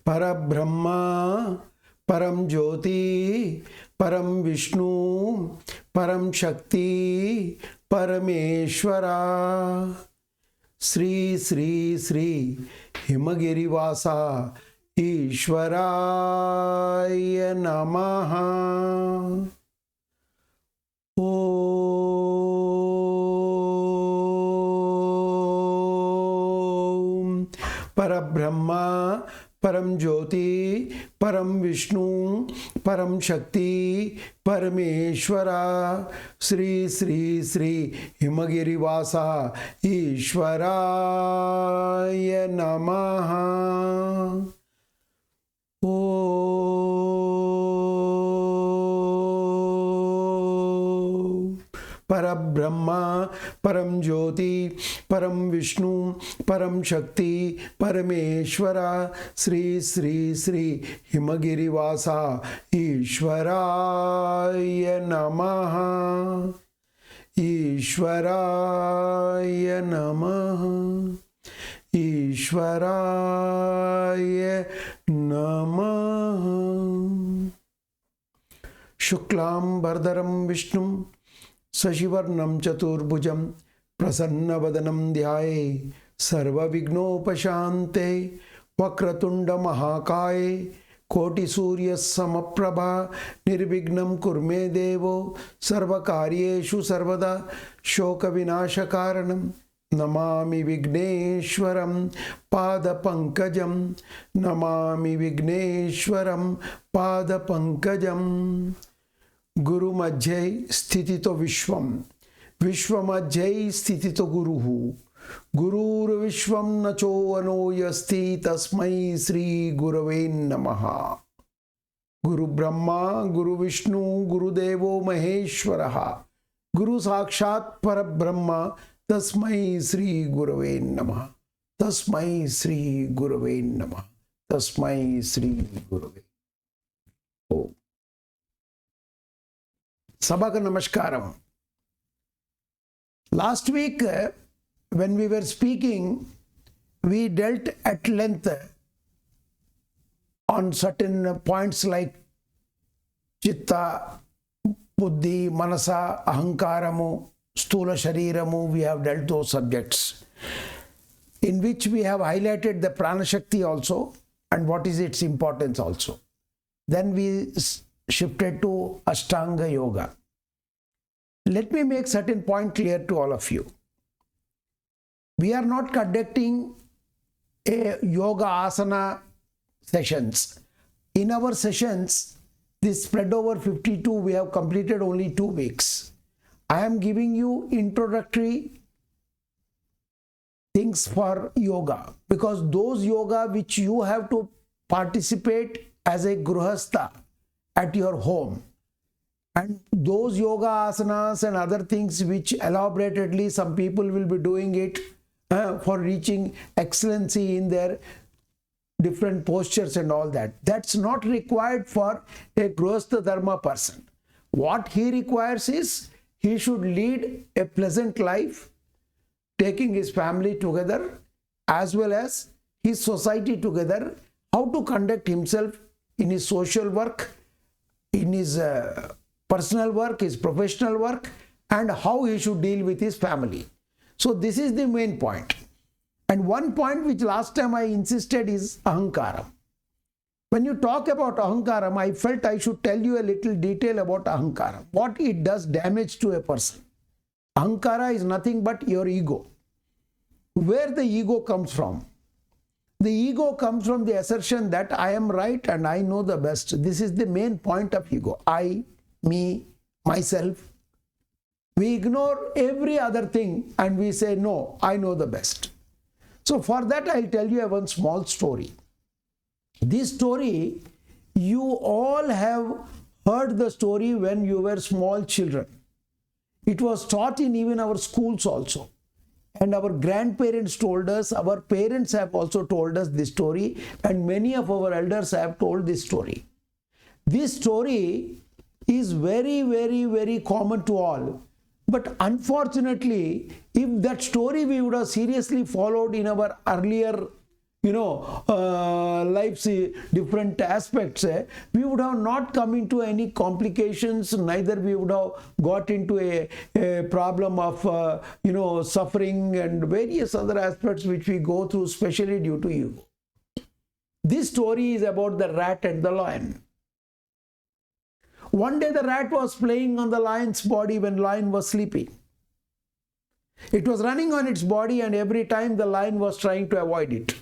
Parabrahma, Param Jyoti, Param Vishnu, Param Shakti, Parameshwara. Sri Sri Sri Himagirivasa Ishwaraya Namaha. Om Parabrahma, Param Jyoti, Param Vishnu, Param Shakti, Parameshwara. Sri Sri Sri Himagirivasa Ishwaraya Namaha. Parabrahma, Param Jyoti, Param Vishnu, Param Shakti, Parameshwara. Sri Sri Sri Himagirivasa Ishwaraya Namaha. Ishwaraya Namaha. Ishwaraya Namaha. Shuklam Bhardaram Vishnum Sashivarnam Chaturbhujam Prasanna Dhyaye Sarva Vignopashante Vakratunda Mahakaye Koti Surya Samaprabha Nirvignam Kurme Devo Sarva Karyeshu Sarvada Shoka Vinashakaranam Namami Vigneshwaram Pada Pankajam. Namami Vigneshwaram Pada Pankajam. Guru Majjai Sthitito Vishwam, Vishwamajjai Sthitito Guruhu, Gurur Vishwam Nacho Anoyasti Tasmai Sri Gurave Namaha. Guru Brahma, Guru Vishnu, Guru Devo Maheshwaraha, Guru Sakshat Parabrahma, Tasmai Sri Gurave Namaha. Tasmai Sri Gurave Namaha. Tasmai Sri Gurave. Oh. Sabaka Namaskaram. Last week, when we were speaking, we dealt at length on certain points like Chitta, Buddhi, Manasa, Ahankaramu, Stula Shariramu. We have dealt those subjects, in which we have highlighted the Prana Shakti also and what is its importance also. Then we shifted to Ashtanga Yoga. Let me make certain point clear to all of you. We are not conducting a yoga asana sessions. In our sessions, this spread over 52, we have completed only 2 weeks. I am giving you introductory things for yoga, because those yoga which you have to participate as a gruhastha at your home, and those yoga asanas and other things which elaboratedly some people will be doing it for reaching excellency in their different postures and all that. That's not required for a Grihastha Dharma person. What he requires is he should lead a pleasant life, taking his family together as well as his society together, how to conduct himself in his social work, in his personal work, his professional work, and how he should deal with his family. So this is the main point. And one point which last time I insisted is Ahankaram. When you talk about Ahankaram, I felt I should tell you a little detail about Ahankaram, what it does damage to a person. Ahankara is nothing but your ego. Where the ego comes from? The ego comes from the assertion that I am right and I know the best. This is the main point of ego. I, me, myself. We ignore every other thing and we say, no, I know the best. So for that, I'll tell you one small story. This story, you all have heard the story when you were small children. It was taught in even our schools also. And our grandparents told us, our parents have also told us this story, and many of our elders have told this story. This story is very, very, very common to all. But unfortunately, if that story we would have seriously followed in our earlier life's different aspects, we would have not come into any complications, neither we would have got into a problem of suffering and various other aspects which we go through, especially due to ego. This story is about the rat and the lion. One day the rat was playing on the lion's body when lion was sleeping. It was running on its body, and every time the lion was trying to avoid it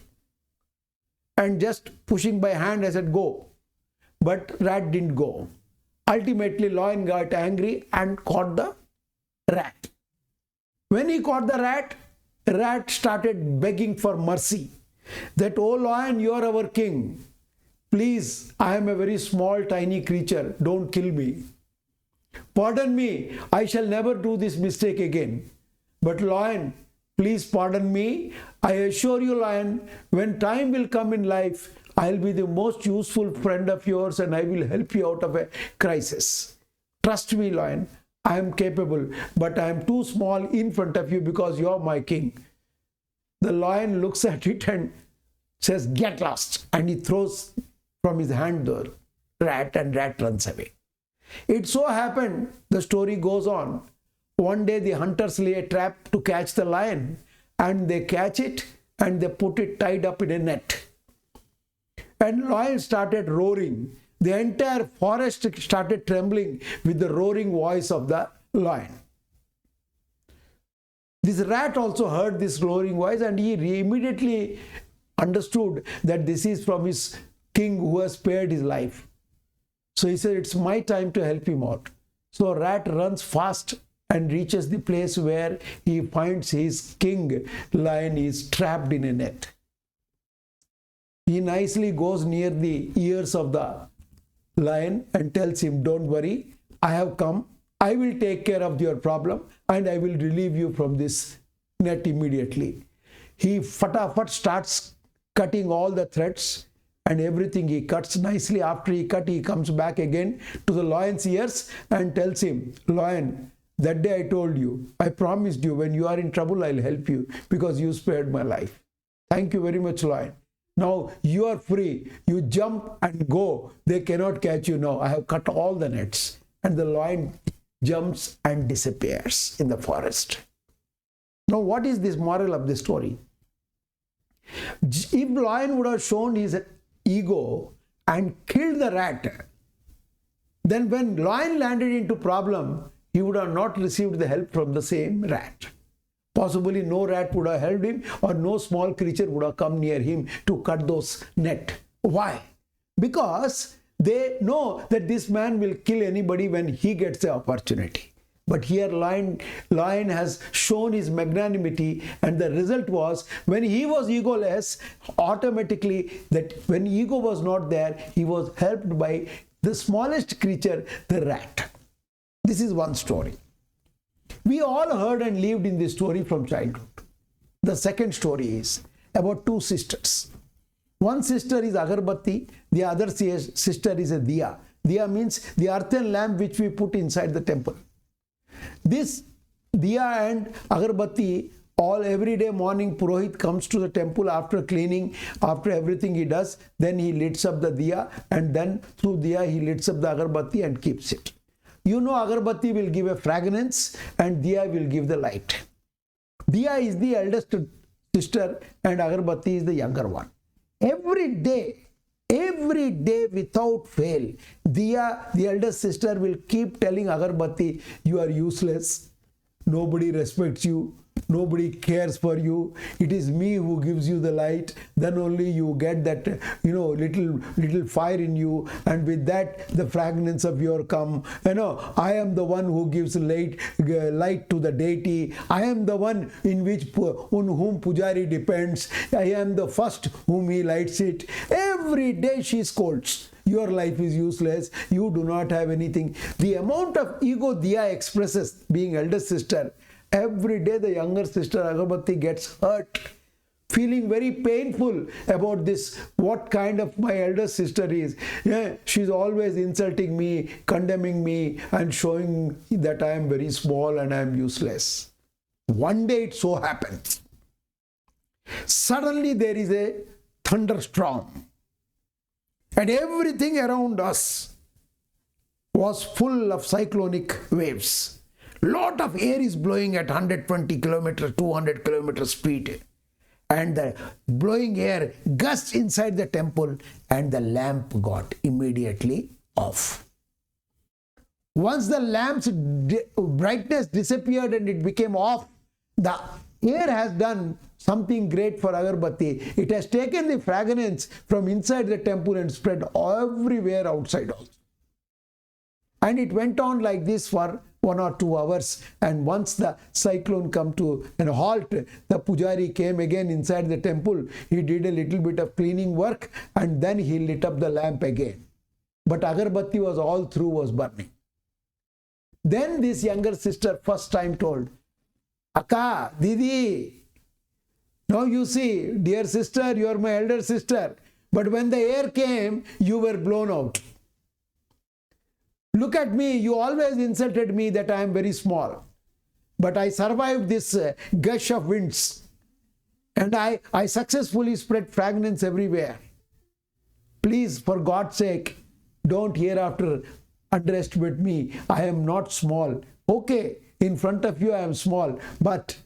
and just pushing by hand as it go. But rat didn't go. Ultimately, lion got angry and caught the rat. When he caught the rat started begging for mercy. That, "Oh lion, you are our king. Please, I am a very small, tiny creature. Don't kill me. Pardon me. I shall never do this mistake again. But lion, please pardon me. I assure you, lion, when time will come in life, I'll be the most useful friend of yours and I will help you out of a crisis. Trust me, lion, I am capable, but I am too small in front of you because you are my king." The lion looks at it and says, "Get lost." And he throws from his hand the rat, and rat runs away. It so happened, the story goes on, one day the hunters lay a trap to catch the lion, and they catch it and they put it tied up in a net. And lion started roaring. The entire forest started trembling with the roaring voice of the lion. This rat also heard this roaring voice, and he immediately understood that this is from his king who has spared his life. So he said, "It's my time to help him out." So rat runs fast and reaches the place where he finds his king lion is trapped in a net. He nicely goes near the ears of the lion and tells him, "Don't worry, I have come. I will take care of your problem and I will relieve you from this net immediately." He fatafat starts cutting all the threads and everything he cuts nicely. After he cut, he comes back again to the lion's ears and tells him, "Lion, that day I told you, I promised you when you are in trouble, I'll help you because you spared my life. Thank you very much, lion. Now you are free. You jump and go. They cannot catch you now. I have cut all the nets." And the lion jumps and disappears in the forest. Now, what is this moral of the story? If lion would have shown his ego and killed the rat, then when lion landed into problem, he would have not received the help from the same rat. Possibly no rat would have helped him, or no small creature would have come near him to cut those net. Why? Because they know that this man will kill anybody when he gets the opportunity. But here lion has shown his magnanimity, and the result was, when he was egoless, automatically, that when ego was not there, he was helped by the smallest creature, the rat. This is one story. We all heard and lived in this story from childhood. The second story is about two sisters. One sister is agarbatti, the other sister is a diya. Diya means the earthen lamp which we put inside the temple. This diya and agarbatti, every day morning, Purohit comes to the temple after cleaning, after everything he does, then he lights up the diya, and then through diya he lights up the agarbatti and keeps it. You know, agarbatti will give a fragrance and diya will give the light. Diya is the eldest sister and agarbatti is the younger one. Every day without fail, Diya, the eldest sister, will keep telling agarbatti, "You are useless. Nobody respects you. Nobody cares for you. It is me who gives you the light. Then only you get that, little fire in you. And with that, the fragrance of your come. I am the one who gives light to the deity. I am the one on whom Pujari depends. I am the first whom he lights it." Every day she scolds. Your life is useless. You do not have anything. The amount of ego Diya expresses, being eldest sister, every day the younger sister agarbatti gets hurt, feeling very painful about this, what kind of my elder sister is. She's always insulting me, condemning me, and showing that I am very small and I am useless. One day it so happens, suddenly there is a thunderstorm. And everything around us was full of cyclonic waves. Lot of air is blowing at 120 kilometers, 200 kilometers speed. And the blowing air gushed inside the temple and the lamp got immediately off. Once the lamp's brightness disappeared and it became off, the air has done something great for agarbatti. It has taken the fragrance from inside the temple and spread everywhere outside also. And it went on like this for 1 or 2 hours. And once the cyclone come to a halt, the pujari came again inside the temple. He did a little bit of cleaning work and then he lit up the lamp again. But agarbatti was all through, was burning. Then this younger sister first time told, Akka, Didi, now you see, dear sister, you are my elder sister. But when the air came, you were blown out. Look at me, you always insulted me that I am very small. But I survived this gush of winds. And I successfully spread fragrance everywhere. Please, for God's sake, don't hereafter underestimate me. I am not small. Okay, in front of you I am small. But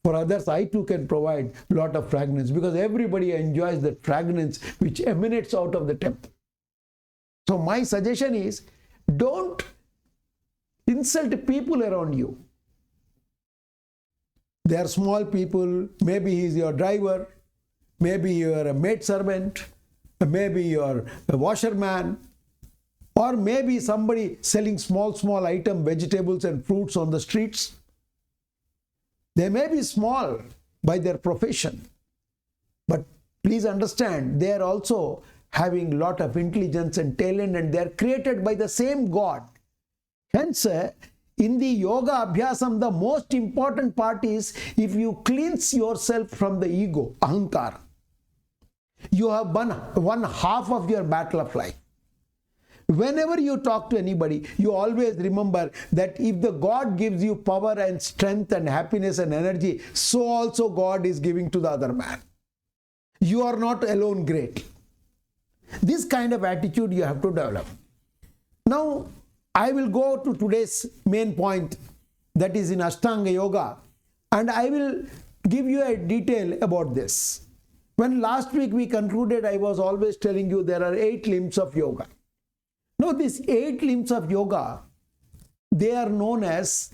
for others, I too can provide a lot of fragrance because everybody enjoys the fragrance which emanates out of the temple. So my suggestion is, don't insult people around you. They are small people. Maybe he is your driver. Maybe you are a maid servant. Maybe you are a washerman. Or maybe somebody selling small item, vegetables and fruits on the streets. They may be small by their profession. But please understand, they are also having lot of intelligence and talent, and they are created by the same God. Hence, in the yoga abhyasam, the most important part is if you cleanse yourself from the ego, ahankara, you have won one half of your battle of life. Whenever you talk to anybody, you always remember that if the God gives you power and strength and happiness and energy, so also God is giving to the other man. You are not alone great. This kind of attitude you have to develop. Now, I will go to today's main point, that is in Ashtanga Yoga, and I will give you a detail about this. When last week we concluded, I was always telling you there are 8 limbs of yoga. Now, these 8 limbs of yoga, they are known as,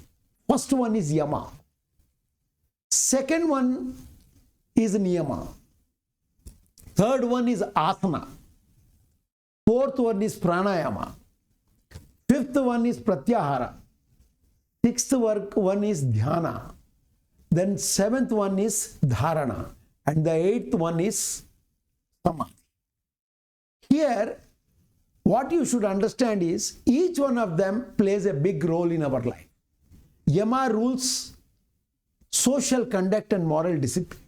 first one is yama, second one is niyama, third one is asana, fourth one is pranayama, fifth one is pratyahara, sixth one is dhyana, then seventh one is dharana, and the 8th one is samadhi. Here, what you should understand is each one of them plays a big role in our life. Yama rules social conduct and moral discipline.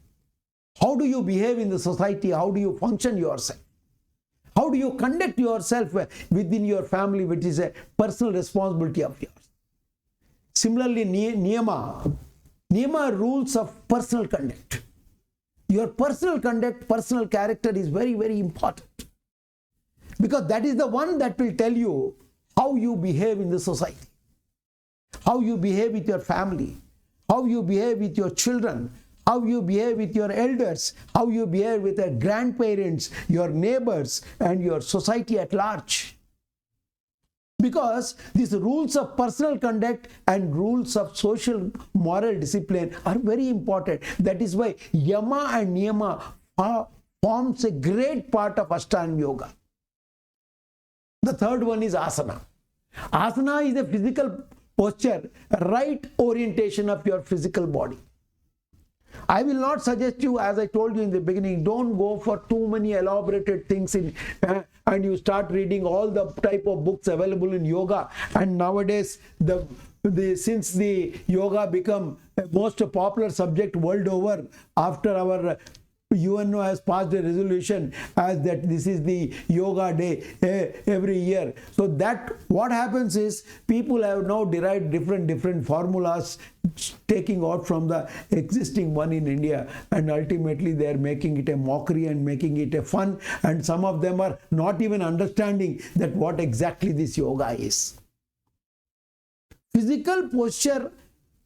How do you behave in the society? How do you function yourself? How do you conduct yourself within your family, which is a personal responsibility of yours? Similarly, niyama rules of personal conduct. Your personal conduct, personal character is very, very important. Because that is the one that will tell you how you behave in the society, how you behave with your family, how you behave with your children, how you behave with your elders, how you behave with your grandparents, your neighbors, and your society at large. Because these rules of personal conduct and rules of social moral discipline are very important. That is why yama and niyama forms a great part of Ashtanga Yoga. The third one is asana. Asana is a physical posture, right orientation of your physical body. I will not suggest you, as I told you in the beginning, don't go for too many elaborated things and you start reading all the type of books available in yoga. And nowadays, since the yoga become a most popular subject world over after our UNO has passed a resolution as that this is the yoga day every year. So that what happens is people have now derived different formulas taking out from the existing one in India, and ultimately they are making it a mockery and making it a fun, and some of them are not even understanding that what exactly this yoga is. Physical posture,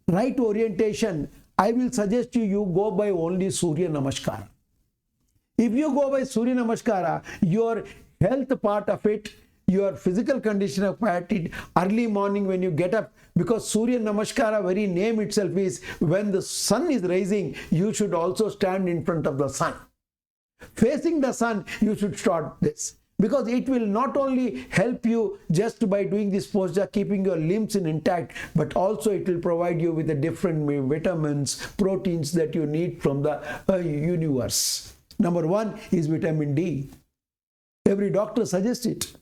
right orientation, I will suggest you go by only Surya Namaskara. If you go by Surya Namaskara, your health part of it, your physical condition of it, early morning when you get up, because Surya Namaskara very name itself is when the sun is rising, you should also stand in front of the sun. Facing the sun, you should start this, because it will not only help you just by doing this posture, keeping your limbs intact, but also it will provide you with the different vitamins, proteins that you need from the universe. Number one is vitamin D. Every doctor suggests it,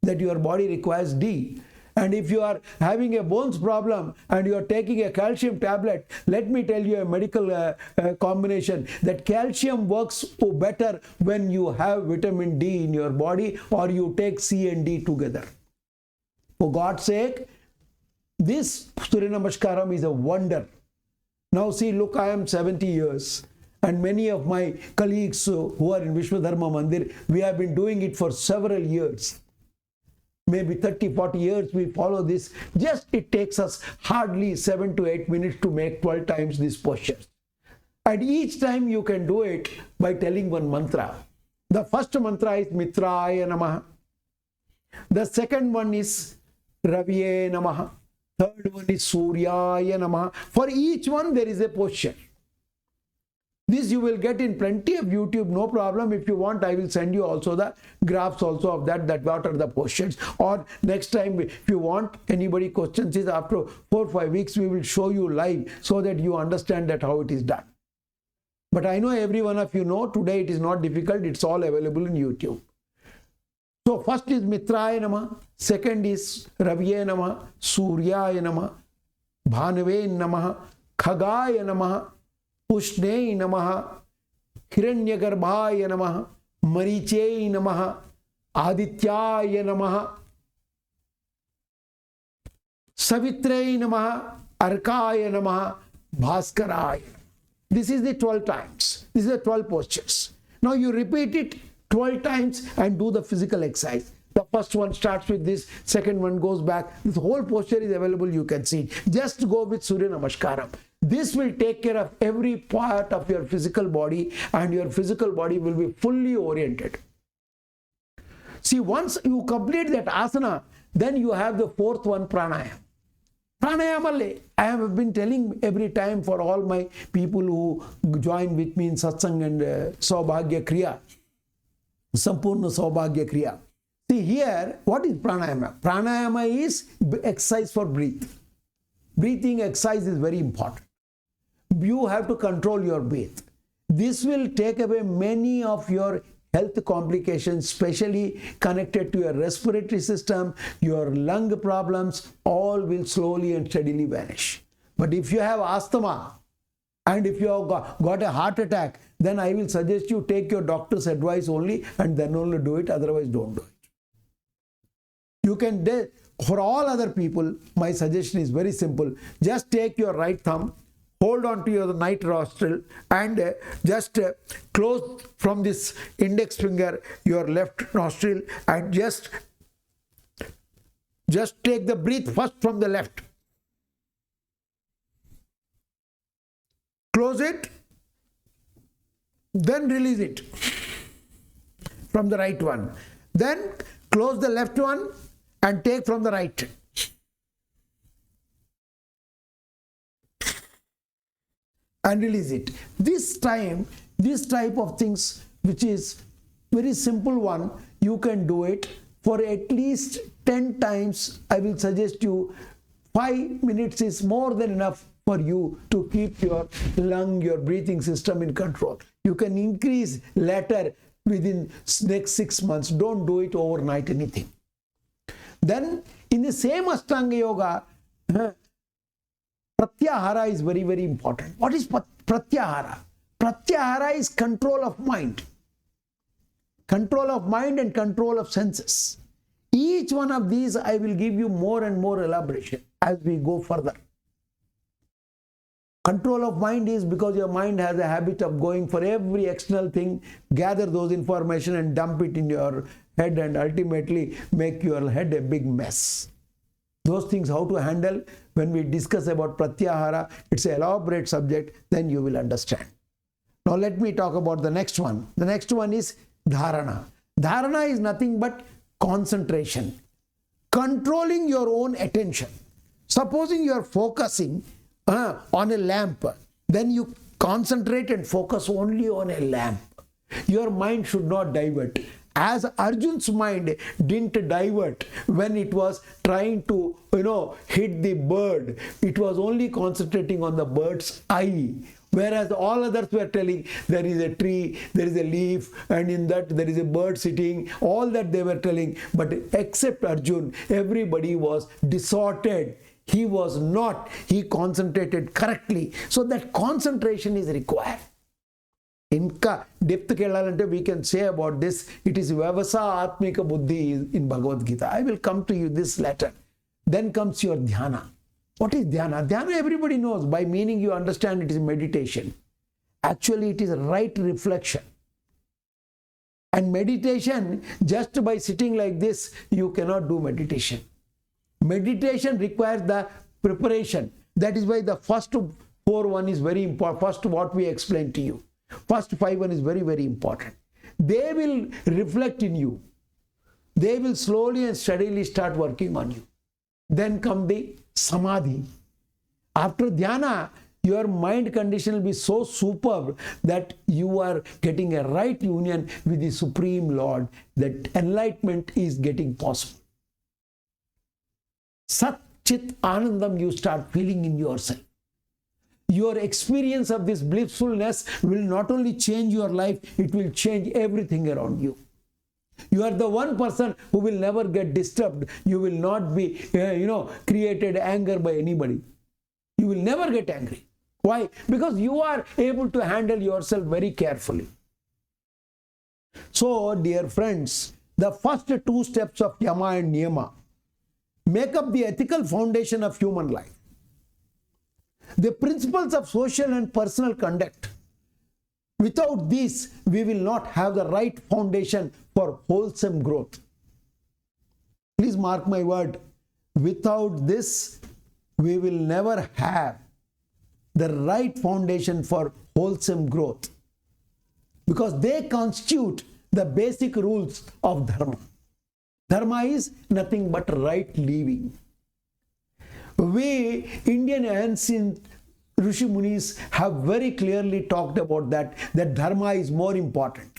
that your body requires D. And if you are having a bones problem and you are taking a calcium tablet, let me tell you a medical combination that calcium works better when you have vitamin D in your body, or you take C and D together. For God's sake, this Surya Namaskaram is a wonder. Now see, look, I am 70 years. And many of my colleagues who are in Vishwadharma Mandir, we have been doing it for several years. Maybe 30, 40 years we follow this. Just it takes us hardly 7 to 8 minutes to make 12 times this posture. And each time you can do it by telling one mantra. The first mantra is Mitraya Namaha. The second one is Raviye Namaha. Third one is Suryaya Namaha. For each one there is a posture. This you will get in plenty of YouTube, no problem. If you want, I will send you also the graphs also of that what are the postures. Or next time, if you want, anybody questions is after 4 or 5 weeks, we will show you live so that you understand that how it is done. But I know every one of you know, today it is not difficult, it's all available in YouTube. So first is Mitraya Nama, second is Raviye Nama, Suryaya Nama, Bhanave Namaha, Khagaya Namaha, Ushne Namaha, Hiranyagarbhaya Namaha, Mariche Namaha, Adityaya Namaha, Savitre Namaha, Arkaya Namaha, Bhaskaraya. This is the 12 times. This is the 12 postures. Now you repeat it 12 times and do the physical exercise. The first one starts with this, second one goes back. This whole posture is available, you can see. Just go with Surya Namaskaram. This will take care of every part of your physical body, and your physical body will be fully oriented. See, once you complete that asana, then you have the fourth one, pranayama. Pranayama, I have been telling every time for all my people who join with me in Satsangh and Saubhagya Kriya, Sampurna Saubhagya Kriya. See here, what is pranayama? Pranayama is exercise for breath. Breathing exercise is very important. You have to control your breath. This will take away many of your health complications, especially connected to your respiratory system, your lung problems, all will slowly and steadily vanish. But if you have asthma and if you have got a heart attack, then I will suggest you take your doctor's advice only and then only do it, otherwise don't do it. You can, for all other people, my suggestion is very simple. Just take your right thumb, hold on to your right nostril, and just close from this index finger your left nostril, and just take the breath first from the left. Close it, then release it from the right one. Then close the left one and take from the right. And release it. This time, this type of things, which is very simple one, you can do it for at least 10 times. I will suggest you 5 minutes is more than enough for you to keep your lung, your breathing system in control. You can increase later within next 6 months. Don't do it overnight anything. Then in the same Ashtanga Yoga, Pratyahara is very, very important. What is Pratyahara? Pratyahara is control of mind. Control of mind and control of senses. Each one of these I will give you more and more elaboration as we go further. Control of mind is because your mind has a habit of going for every external thing, gather those information and dump it in your head and ultimately make your head a big mess. Those things how to handle, when we discuss about Pratyahara, it's an elaborate subject, then you will understand. Now let me talk about the next one. The next one is Dharana. Dharana is nothing but concentration. Controlling your own attention. Supposing you are focusing on a lamp, then you concentrate and focus only on a lamp. Your mind should not divert. As Arjun's mind didn't divert when it was trying to, hit the bird. It was only concentrating on the bird's eye. Whereas all others were telling there is a tree, there is a leaf, and in that there is a bird sitting. All that they were telling. But except Arjun, everybody was distorted. He was not. He concentrated correctly. So that concentration is required. Inka depth kellalante we can say about this. It is Vyavasa Atmika Buddhi in Bhagavad Gita. I will come to you this later. Then comes your dhyana. What is dhyana? Dhyana everybody knows. By meaning you understand it is meditation. Actually it is right reflection. And meditation, just by sitting like this, you cannot do meditation. Meditation requires the preparation. That is why the first 4 is very important. First what we explained to you. First 5 is very, very important. They will reflect in you. They will slowly and steadily start working on you. Then come the samadhi. After dhyana, your mind condition will be so superb that you are getting a right union with the Supreme Lord. That enlightenment is getting possible. Sat Chit Anandam you start feeling in yourself. Your experience of this blissfulness will not only change your life, it will change everything around you. You are the one person who will never get disturbed. You will not be, created anger by anybody. You will never get angry. Why? Because you are able to handle yourself very carefully. So, dear friends, the first 2 steps of Yama and Niyama make up the ethical foundation of human life. The principles of social and personal conduct. Without these, we will not have the right foundation for wholesome growth. Please mark my word. Without this, we will never have the right foundation for wholesome growth. Because they constitute the basic rules of dharma. Dharma is nothing but right living. We Indian ancient Rishi Munis have very clearly talked about that dharma is more important.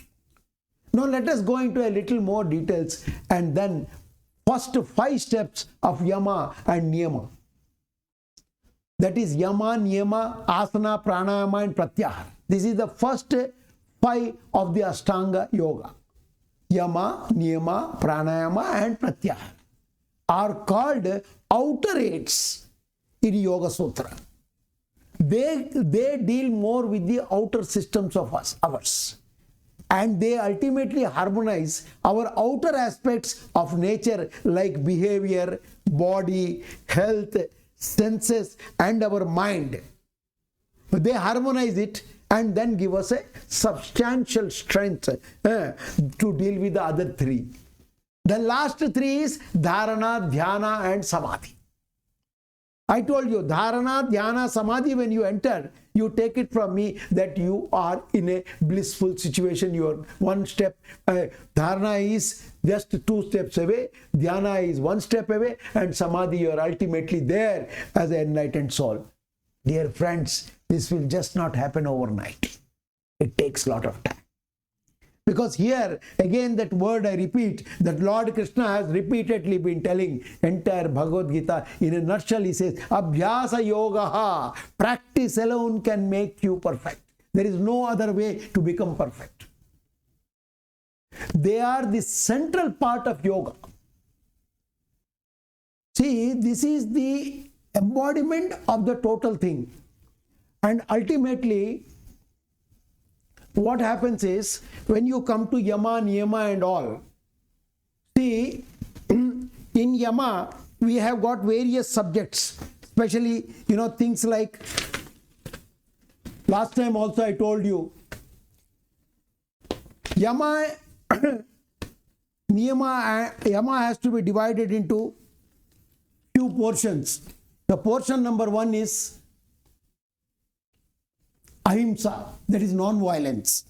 Now let us go into a little more details and then first 5 steps of Yama and Niyama. That is Yama, Niyama, Asana, Pranayama and Pratyahara. This is the first 5 of the Ashtanga Yoga. Yama, Niyama, Pranayama and Pratyahara are called outer aids in Yoga Sutra. They deal more with the outer systems of ours. And they ultimately harmonize our outer aspects of nature like behavior, body, health, senses and our mind. They harmonize it and then give us a substantial strength to deal with the other 3. The last 3 is Dharana, Dhyana and Samadhi. I told you, Dharana, Dhyana, Samadhi, when you enter, you take it from me that you are in a blissful situation. You are 1 step. Dharana is just 2 steps away. Dhyana is 1 step away. And Samadhi, you are ultimately there as an enlightened soul. Dear friends, this will just not happen overnight. It takes a lot of time. Because here, again that word I repeat, that Lord Krishna has repeatedly been telling entire Bhagavad Gita. In a nutshell, he says, Abhyasa Yoga, practice alone can make you perfect. There is no other way to become perfect. They are the central part of yoga. See, this is the embodiment of the total thing. And ultimately, what happens is, when you come to Yama, Niyama and all, see, in Yama, we have got various subjects, especially, things like, last time also I told you, Yama, Niyama, Yama has to be divided into few portions. The portion number 1 is Ahimsa, that is non-violence.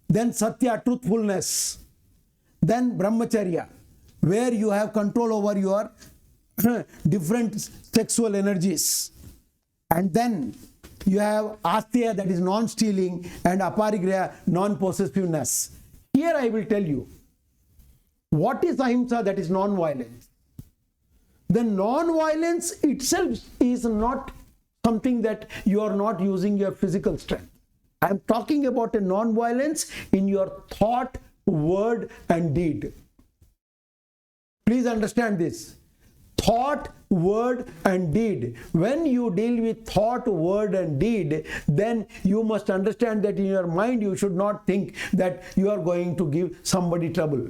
Then Satya, truthfulness. Then Brahmacharya, where you have control over your different sexual energies. And then you have Asteya, that is non-stealing, and Aparigraha, non-possessiveness. Here I will tell you, what is Ahimsa, that is non-violence. The non-violence itself is not something that you are not using your physical strength. I am talking about a non-violence in your thought, word and deed. Please understand this. Thought, word and deed. When you deal with thought, word and deed, then you must understand that in your mind you should not think that you are going to give somebody trouble.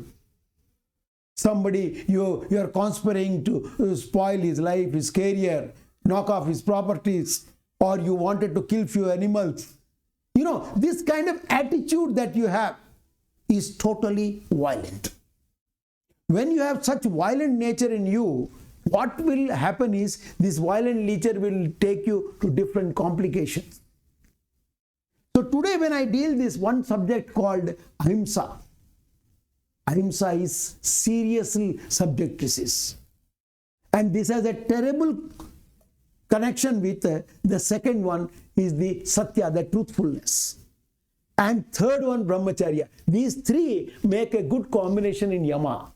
Somebody, you are conspiring to spoil his life, his career, knock off his properties, or you wanted to kill few animals. This kind of attitude that you have is totally violent. When you have such violent nature in you, what will happen is this violent nature will take you to different complications. So today when I deal this one subject called Ahimsa, Ahimsa is seriously subject disease. And this has a terrible connection with the second one is the Satya, the truthfulness. And third one, Brahmacharya. These three make a good combination in Yama.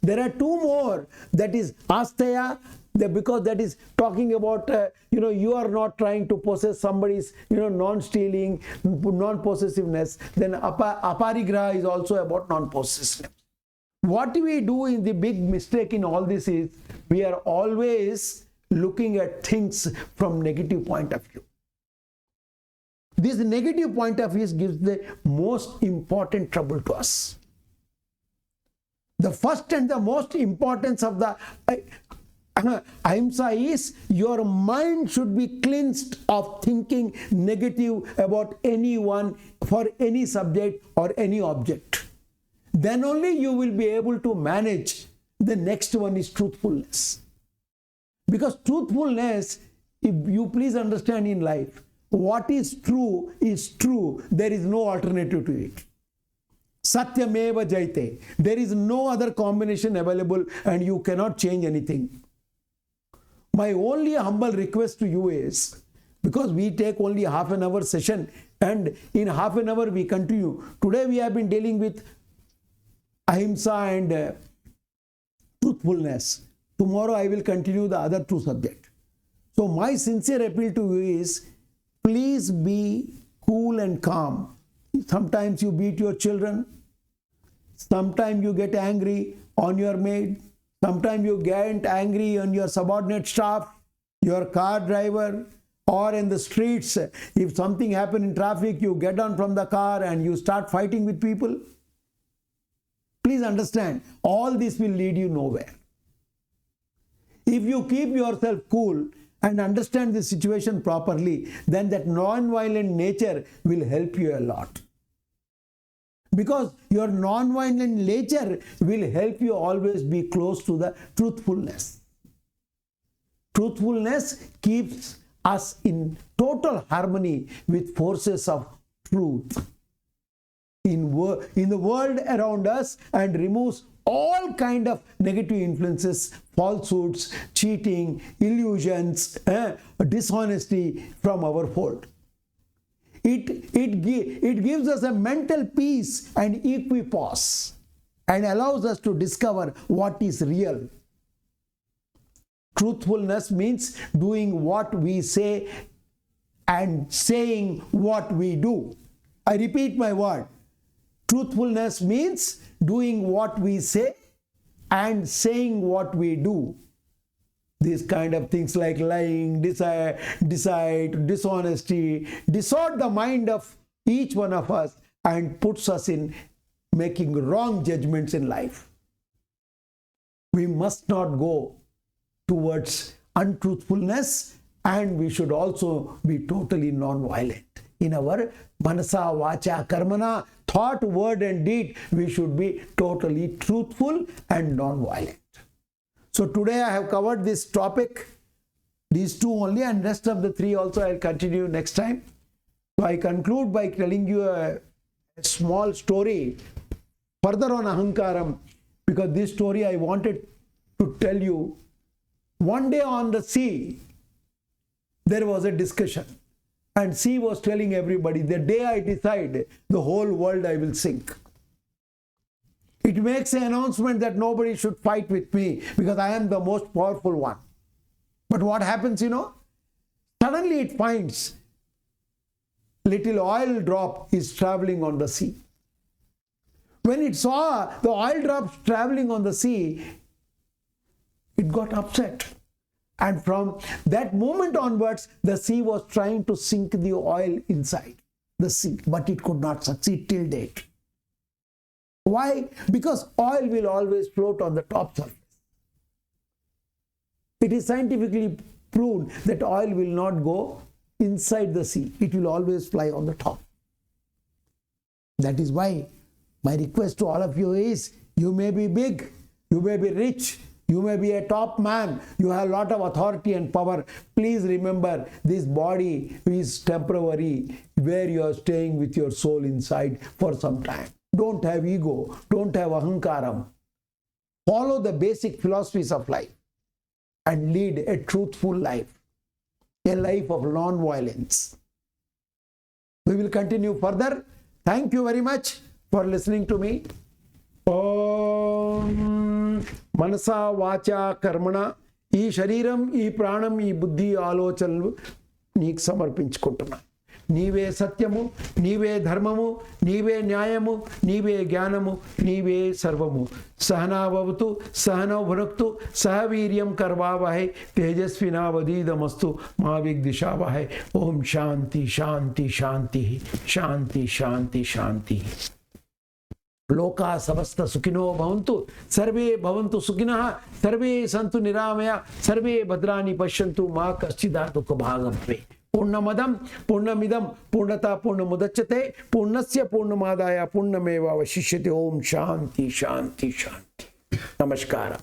There are two more, that is Asteya, because that is talking about, you are not trying to possess somebody's, non-stealing, non-possessiveness. Then Aparigraha is also about non-possessiveness. What we do in the big mistake in all this is, we are always looking at things from negative point of view. This negative point of view gives the most important trouble to us. The first and the most importance of the Ahimsa is your mind should be cleansed of thinking negative about anyone, for any subject or any object. Then only you will be able to manage. The next one is truthfulness. Because truthfulness, if you please understand in life, what is true is true. There is no alternative to it. Satyameva Jayate. There is no other combination available and you cannot change anything. My only humble request to you is, because we take only half an hour session and in half an hour we continue. Today we have been dealing with Ahimsa and truthfulness. Tomorrow I will continue the other two subjects. So my sincere appeal to you is, please be cool and calm. Sometimes you beat your children. Sometimes you get angry on your maid. Sometimes you get angry on your subordinate staff, your car driver, or in the streets. If something happens in traffic, you get down from the car and you start fighting with people. Please understand, all this will lead you nowhere. If you keep yourself cool and understand the situation properly, then that non-violent nature will help you a lot. Because your non-violent nature will help you always be close to the truthfulness. Truthfulness keeps us in total harmony with forces of truth in the world around us and removes all kind of negative influences, falsehoods, cheating, illusions, dishonesty from our fold. It gives us a mental peace and equipoise and allows us to discover what is real. Truthfulness means doing what we say and saying what we do. I repeat my word. Truthfulness means doing what we say and saying what we do. These kind of things like lying, deceit, dishonesty, distort the mind of each one of us and puts us in making wrong judgments in life. We must not go towards untruthfulness, and we should also be totally non-violent. In our manasa, vacha, karmana, thought, word and deed, we should be totally truthful and non-violent. So today I have covered this topic, these two only, and rest of the three also I'll continue next time. So I conclude by telling you a small story further on ahankaram, because this story I wanted to tell you. One day on the sea, there was a discussion, and sea was telling everybody, the day I decide, the whole world I will sink. It makes an announcement that nobody should fight with me because I am the most powerful one. But what happens, Suddenly it finds little oil drop is traveling on the sea. When it saw the oil drops traveling on the sea, it got upset. And from that moment onwards, the sea was trying to sink the oil inside the sea, but it could not succeed till date. Why? Because oil will always float on the top surface. It is scientifically proved that oil will not go inside the sea. It will always fly on the top. That is why my request to all of you is, you may be big, you may be rich, you may be a top man, you have a lot of authority and power. Please remember, this body is temporary, where you are staying with your soul inside for some time. Don't have ego, don't have ahankaram. Follow the basic philosophies of life and lead a truthful life, a life of non-violence. We will continue further. Thank you very much for listening to me. Om Manasa Vacha Karmana, ee Shariram, ee Pranam, ee Buddhi Alochanalu Neek samarpinchukuntunna. Neeve Satyamu, Neeve Dharmamu, Neeve Nyayamu, Neeve Jnanamu, Neeve Sarvamu. Sahana Bhavatu, Sahana Bhunaktu, Sahaviryam Karvavahe, Tejasvinavadidamastu, Mavigdishavahe. Om Shanti, Shanti, Shanti, Shanti, Shanti, Shanti. Loka samasta sukhino bhavantu, sarve bhavantu sukhinah, sarve santu niramaya, sarve bhadrani pashyantu, ma kaschida dukha bhagam. Purnamadam, Purnamidam, Purnata Purnamudachyate, Purnasya Purnamadaya, Purnameva Vashishyate. Om Shanti, Shanti, Shanti. Namaskara.